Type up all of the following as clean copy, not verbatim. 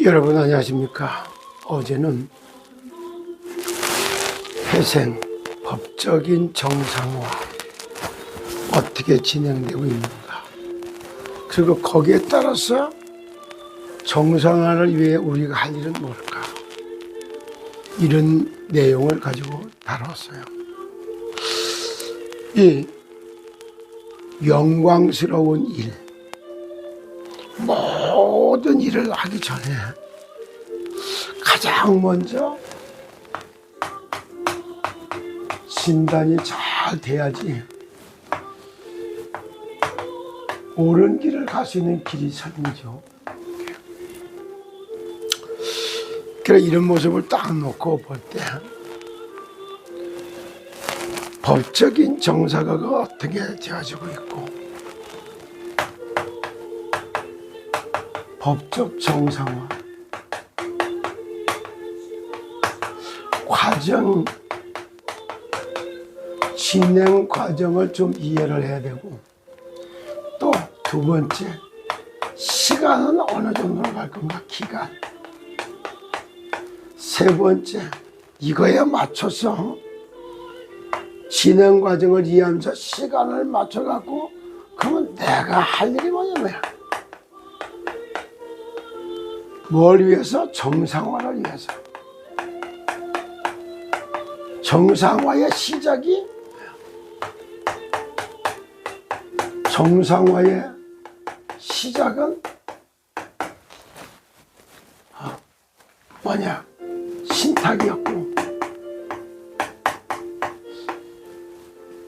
여러분 안녕하십니까? 어제는 회생 법적인 정상화 어떻게 진행되고 있는가, 그리고 거기에 따라서 정상화를 위해 우리가 할 일은 뭘까, 이런 내용을 가지고 다뤘어요. 이 영광스러운 일, 모든 일을 하기 전에 가장 먼저 진단이 잘 돼야지 옳은 길을 갈 수 있는 길이 생기죠. 그래, 이런 모습을 딱 놓고 볼 때 법적인 정사가 어떻게 되어지고 있고, 법적 정상화 과정, 진행 과정을 좀 이해를 해야 되고, 또 두 번째, 시간은 어느 정도로 갈 건가, 기간. 세 번째, 이거에 맞춰서 진행 과정을 이해하면서 시간을 맞춰갖고, 그러면 내가 할 일이 뭐냐면, 뭘 위해서? 정상화를 위해서. 정상화의 시작이, 정상화의 시작은 뭐냐? 신탁이었고,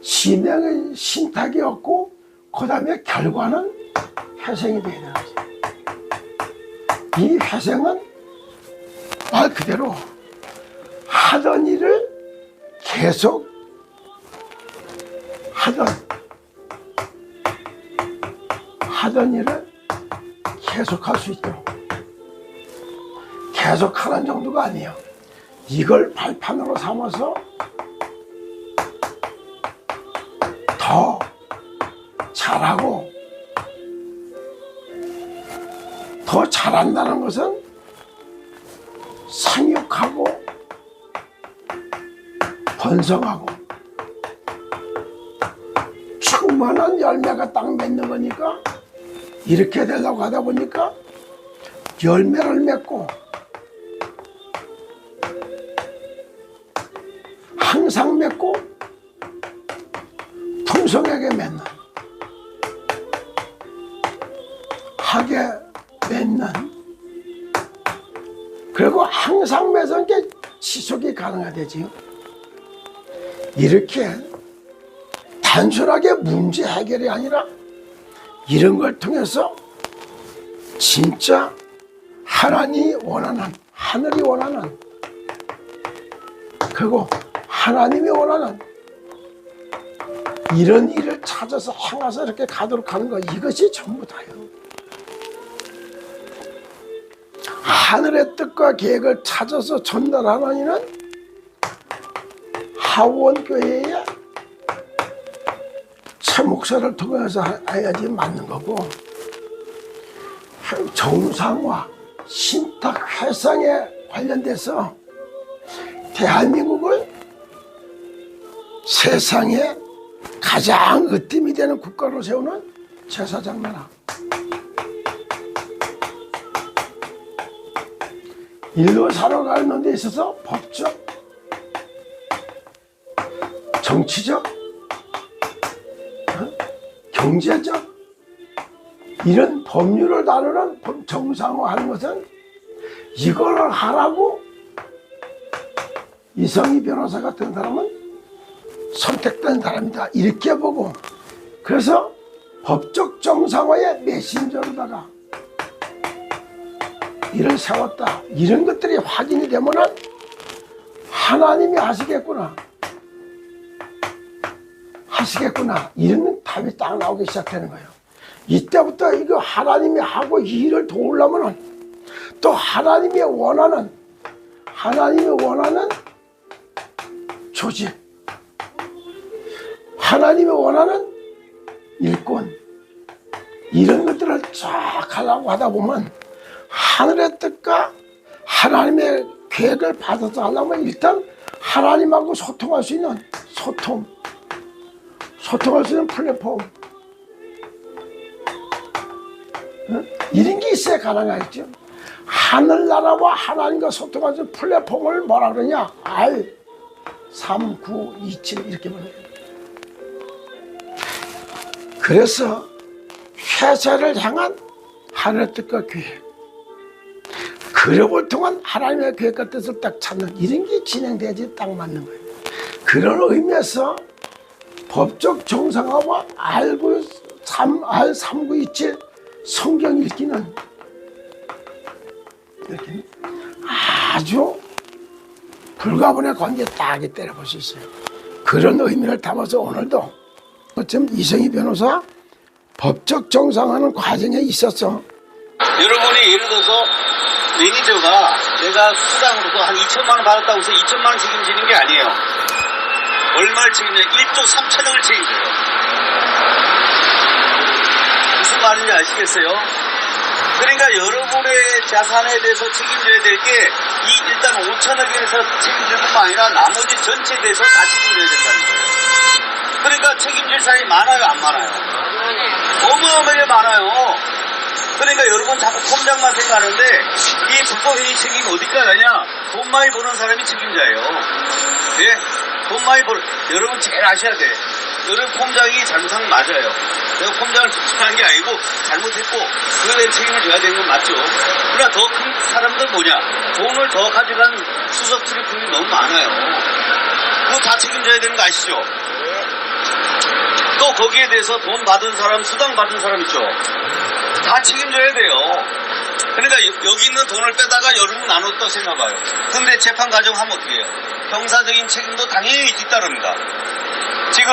진행은 신탁이었고, 그 다음에 결과는 회생이 되어야 되는 거지. 이 회생은 말 그대로 하던 일을 계속 하던 일을 계속 할 수 있도록, 계속 하는 정도가 아니에요. 이걸 발판으로 삼아서 더 잘하고, 더 잘한다는 것은 생육하고 번성하고 충만한 열매가 딱 맺는 거니까, 이렇게 되려고 하다 보니까 열매를 맺고 항상 맺고 풍성하게 맺는, 하게 맺는, 그리고 항상 맺은 게 지속이 가능하되지요. 이렇게 단순하게 문제 해결이 아니라 이런 걸 통해서 진짜 하나님이 원하는, 하늘이 원하는, 그리고 하나님이 원하는 이런 일을 찾아서 행해서 이렇게 가도록 하는 거, 이것이 전부 다요. 하늘의 뜻과 계획을 찾아서 전달하는 이는 하원교회의 새 목사를 통해서 해야지 맞는 거고, 정상화, 신탁, 회상에 관련돼서 대한민국을 세상에 가장 으뜸이 되는 국가로 세우는 제사장 나라, 일로 살아가는 데 있어서 법적, 정치적, 경제적, 이런 법률을 다루는 정상화하는 것은 이걸 하라고 이성희 변호사 같은 사람은 선택된 사람이다, 이렇게 보고, 그래서 법적 정상화의 메신저로다가 일을 세웠다, 이런 것들이 확인이 되면은 하나님이 하시겠구나, 이런 답이 딱 나오기 시작되는 거예요. 이때부터 이거 하나님이 하고 이 일을 도우려면은 또 하나님이 원하는 조직, 하나님이 원하는 일꾼, 이런 것들을 쫙 하려고 하다 보면 하늘의 뜻과 하나님의 계획을 받아서 하려면 일단 하나님하고 소통할 수 있는 소통할 수 있는 플랫폼, 이런 게 있어야 가능하겠죠. 하늘나라와 하나님과 소통할 수 있는 플랫폼을 뭐라 그러냐? R3927 이렇게 보내요. 그래서 회사를 향한 하늘의 뜻과 계획, 그룹을 통한 하나님의 계획과 뜻을 딱 찾는 이런 게 진행돼야지 딱 맞는 거예요. 그런 의미에서 법적 정상화와 R3927 성경 읽기는 이렇게 아주 불가분의 관계에 딱이 때려볼 수 있어요. 그런 의미를 담아서 오늘도 지금 이성희 변호사 법적 정상화하는 과정에 있었어. 여러분이 예를 들어서 매니저가 내가 수당으로도 한 2천만 원 받았다고 해서 2천만 원 책임지는 게 아니에요. 얼마를 책임져요? 1조 3천억을 책임져요. 무슨 말인지 아시겠어요? 그러니까 여러분의 자산에 대해서 책임져야 될 게 일단 5천억에서 책임질 뿐만 아니라 나머지 전체에 대해서 다 책임져야 된다는 거예요. 그러니까 책임질 사람이 많아요, 안 많아요? 어마어마하게 많아요. 그러니까 여러분 자꾸 폼장만 생각하는데 이 불법행위 책임이 어디까지 가냐? 돈 많이 버는 사람이 책임자예요. 예? 돈 많이 버는, 여러분 제일 아셔야 돼. 여러분 폼장이 잘못한 건 맞아요. 내가 폼장을 추천하는 게 아니고 잘못했고 그에 대한 책임을 져야 되는 건 맞죠. 그러나 더 큰 사람들은 뭐냐? 돈을 더 가져간 수석 트리플이 너무 많아요. 그거 다 책임져야 되는 거 아시죠? 또 거기에 대해서 돈 받은 사람, 수당 받은 사람 있죠? 다 책임져야 돼요. 그러니까 여기 있는 돈을 빼다가 여러분 나눴다고 생각해봐요. 근데 재판 과정 하면 어떻게 해요? 형사적인 책임도 당연히 뒤따릅니다. 지금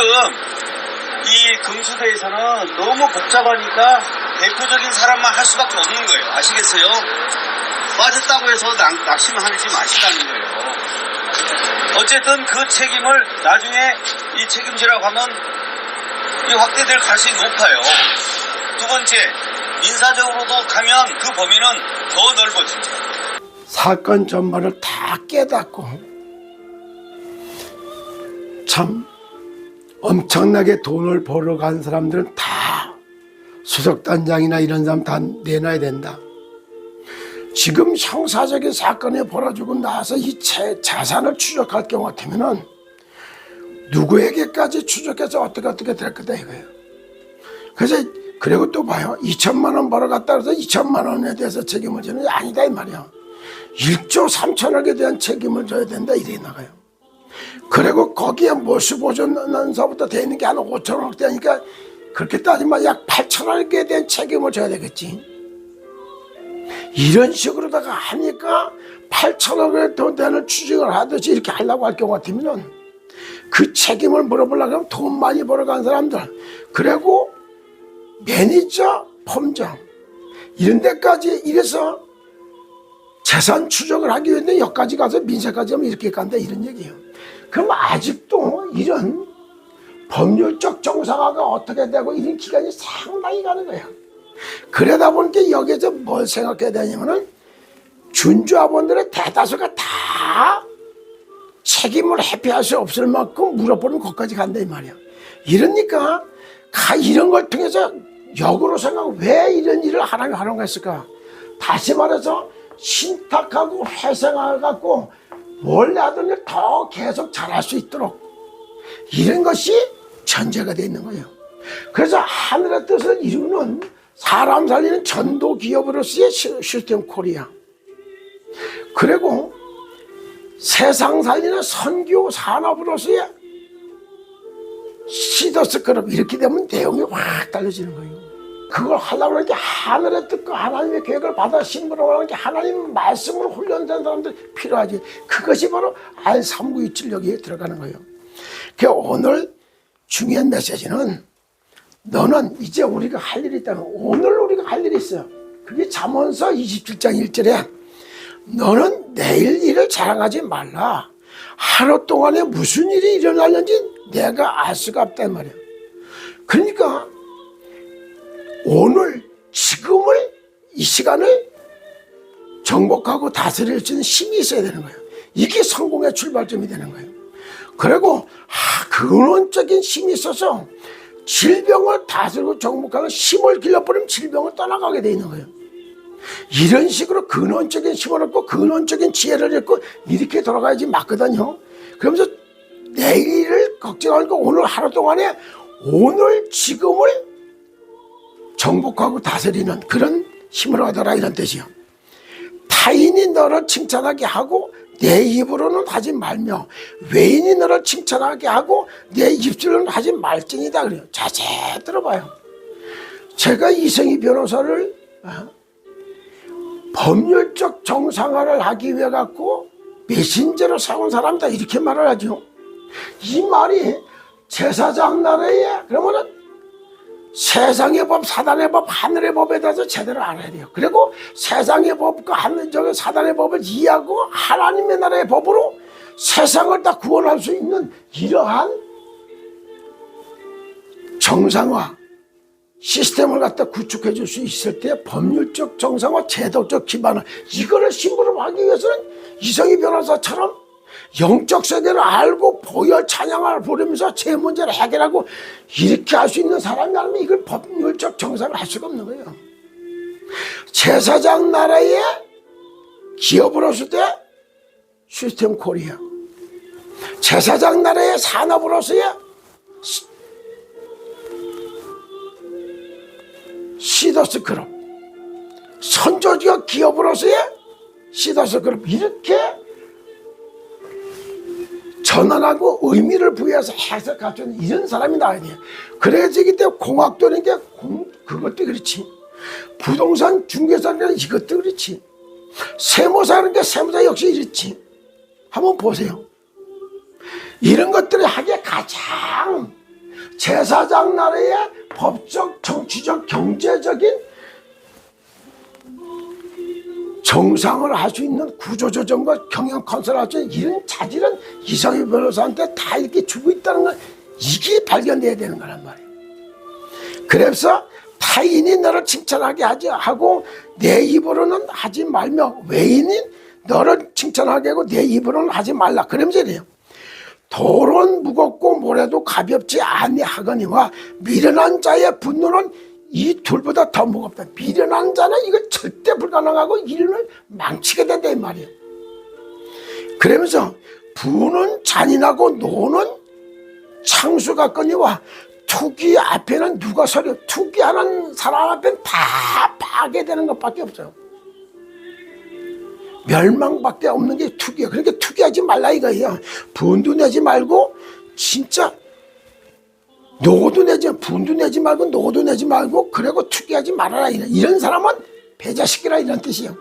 이 금수대에서는 너무 복잡하니까 대표적인 사람만 할 수밖에 없는 거예요. 아시겠어요? 빠졌다고 해서 낙심을 하지 마시라는 거예요. 어쨌든 그 책임을 나중에 이 책임지라고 하면 이 확대될 가능성이 높아요. 두 번째, 민사적으로도 가면 그 범위는 더 넓어집니다. 사건 전반을 다 깨닫고 참 엄청나게 돈을 벌어 간 사람들은 다 수석단장이나 이런 사람 다 내놔야 된다. 지금 형사적인 사건이 벌어지고 나서 이 자산을 추적할 경우 같으면은 누구에게까지 추적해서 어떻게 될 거다 이거예요. 그래서 그리고 또 봐요. 2천만 원 벌어갔다 그래서 2천만 원에 대해서 책임을 지는 게 아니다 이 말이야. 1조 3천억에 대한 책임을 져야 된다 이래 나가요. 그리고 거기에 모수보존서부터 돼 있는 게 한 5천억 되니까 그렇게 따지면 약 8천억에 대한 책임을 져야 되겠지. 이런 식으로다가 하니까 8천억에 더 되는 추징을 하듯이 이렇게 하려고 할 경우 같으면은 그 책임을 물어보려고 하면 돈 많이 벌어간 사람들, 그리고 매니저, 폼장 이런 데까지 이래서 재산 추적을 하기 위해서 여기까지 가서 민사까지 하면 이렇게 간다 이런 얘기예요. 그럼 아직도 이런 법률적 정상화가 어떻게 되고 이런 기간이 상당히 가는 거예요. 그러다 보니까 여기에서 뭘 생각해야 되냐면은 준주하원들의 대다수가 다 책임을 회피할 수 없을 만큼 물어보는 것까지 간다 이 말이야. 이러니까 이런 걸 통해서 역으로 생각하고 왜 이런 일을 하나님이 하는 했을까? 다시 말해서 신탁하고 회생해갖고 원래 하던 일 더 계속 잘할 수 있도록 이런 것이 전제가 되어 있는 거예요. 그래서 하늘의 뜻을 이루는 사람 살리는 전도 기업으로서의 시스템 코리아, 그리고 세상 살리는 선교 산업으로서의 시더스 그룹, 이렇게 되면 내용이 확 달라지는 거예요. 그걸 하려고 하는 게 하늘의 뜻과 하나님의 계획을 받아 심으려고 하는 게 하나님 말씀으로 훈련된 사람들 필요하지. 그것이 바로 R3927 여기에 들어가는 거예요. 그래서 오늘 중요한 메시지는 너는 이제 우리가 할 일이 있다는, 오늘 우리가 할 일이 있어요. 그게 잠언서 27장 1절에 너는 내일 일을 자랑하지 말라. 하루 동안에 무슨 일이 일어나는지 내가 알 수가 없다 이 말이야. 그러니까 오늘 지금을 이 시간을 정복하고 다스릴 수 있는 힘이 있어야 되는 거예요. 이게 성공의 출발점이 되는 거예요. 그리고 근원적인 힘이 있어서 질병을 다스리고 정복하는 힘을 길러버리면 질병을 떠나가게 돼 있는 거예요. 이런 식으로 근원적인 힘을 얻고 근원적인 지혜를 얻고 이렇게 돌아가야지 맞거든요. 그러면서 내일을 걱정하는 거 오늘 하루 동안에 오늘 지금을 정복하고 다스리는 그런 힘을 얻어라 이런 뜻이요. 타인이 너를 칭찬하게 하고 내 입으로는 하지 말며 외인이 너를 칭찬하게 하고 내 입술로는 하지 말지니다 그래요. 자세히 들어봐요. 제가 이성희 변호사를 법률적 정상화를 하기 위해 갖고 메신저로 사온 사람이다 이렇게 말을 하죠. 이 말이 제사장 나라에 그러면은 세상의 법, 사단의 법, 하늘의 법에 대해서 제대로 알아야 돼요. 그리고 세상의 법과 하늘적인 사단의 법을 이해하고 하나님의 나라의 법으로 세상을 다 구원할 수 있는 이러한 정상화 시스템을 갖다 구축해 줄 수 있을 때 법률적 정상화, 제도적 기반을 이거를 심부름 하기 위해서는 이성희 변호사처럼 영적 세계를 알고 보혈 찬양을 부르면서 제 문제를 해결하고 이렇게 할 수 있는 사람이 아니면 이걸 법률적 정상을 할 수가 없는 거예요. 제사장 나라의 기업으로서 때 시스템 코리아, 제사장 나라의 산업으로서의 시더스 그룹, 선조지역 기업으로서의 시더스 그룹 이렇게 전환하고 의미를 부여해서 해석할 수 있는 이런 사람이 나와야 돼요. 그래야지 그때 공학도라는 게 그것도 그렇지. 부동산 중개사라는 이것도 그렇지. 세무사라는 게 세무사 역시 이렇지. 한번 보세요. 이런 것들을 하기에 가장 제사장 나라의 법적, 정치적, 경제적인 정상을 할 수 있는 구조조정과 경영 컨설을 할 수 있는 이런 자질은 이성희 변호사한테 다 이렇게 주고 있다는 건 이게 발견돼야 되는 거란 말이에요. 그래서 타인이 너를 칭찬하게 하고 내 입으로는 하지 말며 외인이 너를 칭찬하게 하고 내 입으로는 하지 말라. 그러면서 이래요. 돌은 무겁고 모래도 가볍지 아니하거니와 미련한 자의 분노는 이 둘보다 더 무겁다. 미련한 자는 이거 절대 불가능하고 일을 망치게 된다 이 말이에요. 그러면서 부는 잔인하고 노는 창수 같거니와 투기 앞에는 누가 서려. 투기하는 사람 앞에는 다 파괴되는 것밖에 없어요. 멸망밖에 없는 게 투기야. 그러니까 투기하지 말라 이거예요. 분도 내지 말고 진짜 노도 내지, 분도 내지 말고 노도 내지 말고 그리고 투기하지 말아라. 이런 사람은 배자시키라 이런 뜻이에요.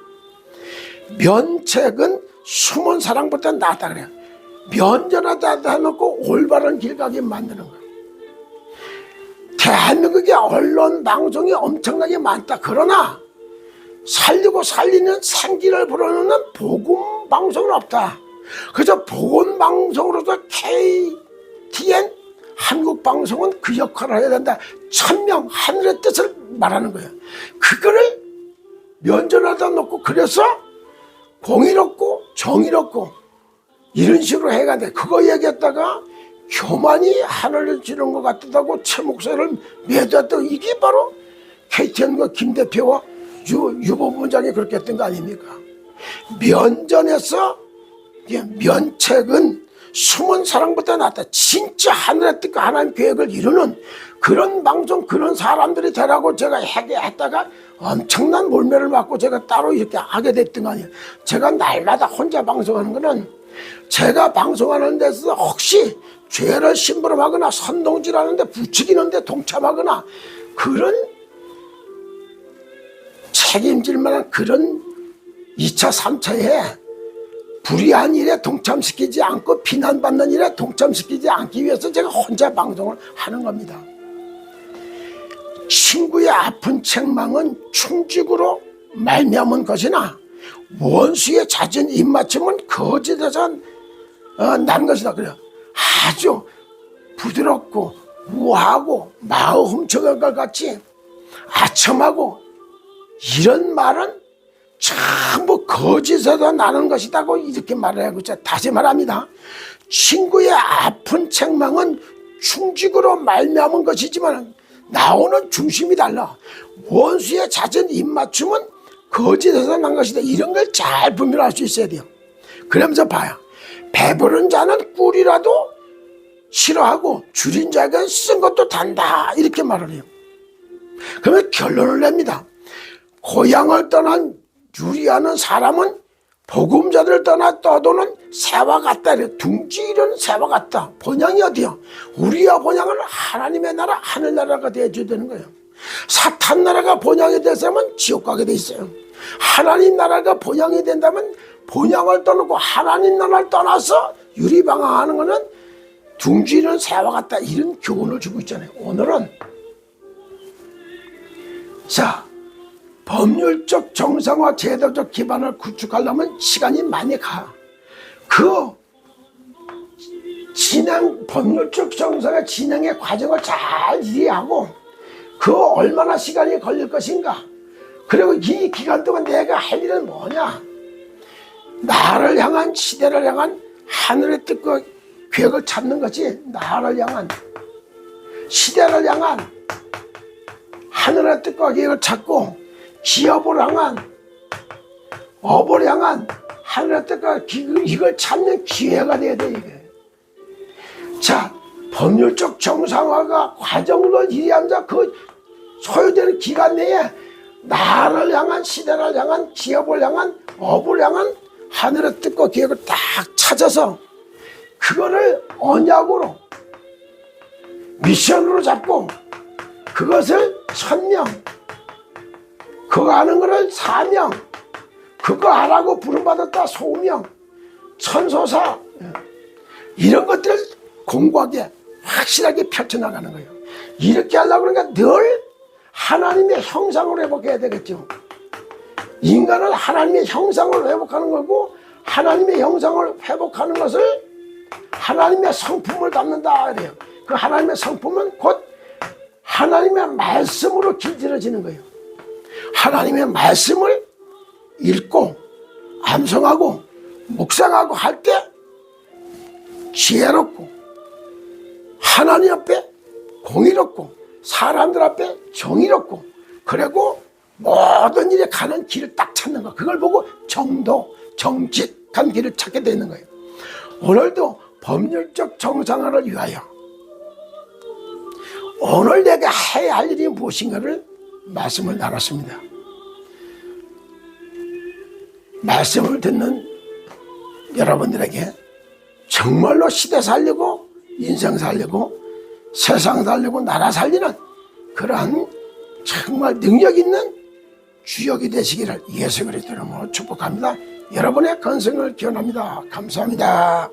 면책은 숨은 사랑보다 낫다 그래요. 면전하다 해놓고 올바른 길 가게 만드는 거예요. 대한민국의 언론 방송이 엄청나게 많다. 그러나 살리고 살리는 생기를 불어넣는 복음 방송은 없다. 그래서 복음 방송으로서 KTN 한국 방송은 그 역할을 해야 된다. 천명 하늘의 뜻을 말하는 거예요. 그거를 면전하다 놓고 그래서 공의롭고 정의롭고 이런 식으로 해야 돼. 그거 얘기했다가 교만이 하늘을 지는 것 같다고 제 목소리를 매도했다고 이게 바로 KTN과 김 대표와 유보 부장이 그렇게 했던 거 아닙니까? 면전에서 면책은 숨은 사랑보다 낫다. 진짜 하늘의 뜻과 하나님 계획을 이루는 그런 방송, 그런 사람들이 되라고 제가 했다가 엄청난 몰매를 맞고 제가 따로 이렇게 하게 됐던 거 아니에요. 제가 날마다 혼자 방송하는 거는 제가 방송하는 데서 혹시 죄를 심부름하거나 선동질하는데 부추기는데 동참하거나 그런 책임질 만한 그런 2차, 3차에 불의한 일에 동참시키지 않고 비난받는 일에 동참시키지 않기 위해서 제가 혼자 방송을 하는 겁니다. 친구의 아픈 책망은 충직으로 말미암은 것이나 원수의 잦은 입맞춤은 거짓에서 난 것이다. 그래요. 아주 부드럽고 우아하고 마음 훔쳐갈 것 같이 아첨하고 이런 말은 전부 거짓에서 나는 것이다고 이렇게 말을 하고 있죠. 다시 말합니다. 친구의 아픈 책망은 충직으로 말미암은 것이지만 나오는 중심이 달라. 원수의 잦은 입맞춤은 거짓에서 난 것이다. 이런 걸 잘 분별할 수 있어야 돼요. 그러면서 봐요. 배부른 자는 꿀이라도 싫어하고 줄인 자에게 쓴 것도 단다. 이렇게 말을 해요. 그러면 결론을 냅니다. 고향을 떠난 유리하는 사람은 복음자들을 떠나 떠도는 새와 같다. 둥지 잃은 새와 같다. 본향이 어디요? 우리와 본향은 하나님의 나라, 하늘나라가 되어줘야 되는 거예요. 사탄 나라가 본향이 되면 지옥 가게 돼 있어요. 하나님 나라가 본향이 된다면 본향을 떠나고 하나님 나라를 떠나서 유리방황하는 것은 둥지 잃은 새와 같다. 이런 교훈을 주고 있잖아요. 오늘은 자, 법률적 정상화 제도적 기반을 구축하려면 시간이 많이 가. 그 법률적 정상의 진행의 과정을 잘 이해하고 그 얼마나 시간이 걸릴 것인가. 그리고 이 기간 동안 내가 할 일은 뭐냐. 나를 향한, 시대를 향한 하늘의 뜻과 계획을 찾는 것이 나를 향한, 시대를 향한 하늘의 뜻과 계획을 찾고 기업을 향한, 업을 향한 하늘의 뜻과 이걸 찾는 기회가 돼야 돼. 이게. 자, 법률적 정상화가 과정으로 이해하면서 그 소요되는 기간 내에 나를 향한, 시대를 향한, 기업을 향한, 업을 향한 하늘의 뜻과 계획을 딱 찾아서 그거를 언약으로 미션으로 잡고 그것을 천명, 그거 하는 거를 사명, 그거 하라고 부름받았다 소명, 천소사, 이런 것들을 공고하게 확실하게 펼쳐나가는 거예요. 이렇게 하려고 그러니까 늘 하나님의 형상으로 회복해야 되겠죠. 인간은 하나님의 형상을 회복하는 거고 하나님의 형상을 회복하는 것을 하나님의 성품을 담는다 그래요. 그 하나님의 성품은 곧 하나님의 말씀으로 길들여지는 거예요. 하나님의 말씀을 읽고 암송하고 묵상하고 할 때 지혜롭고 하나님 앞에 공의롭고 사람들 앞에 정의롭고 그리고 모든 일에 가는 길을 딱 찾는 거. 그걸 보고 정도, 정직한 길을 찾게 되는 거예요. 오늘도 법률적 정상화를 위하여 오늘 내가 해야 할 일이 무엇인가를 말씀을 나눴습니다. 말씀을 듣는 여러분들에게 정말로 시대 살리고 인생 살리고 세상 살리고 나라 살리는 그러한 정말 능력 있는 주역이 되시기를 예수 그리스도 이름으로 축복합니다. 여러분의 건승을 기원합니다. 감사합니다.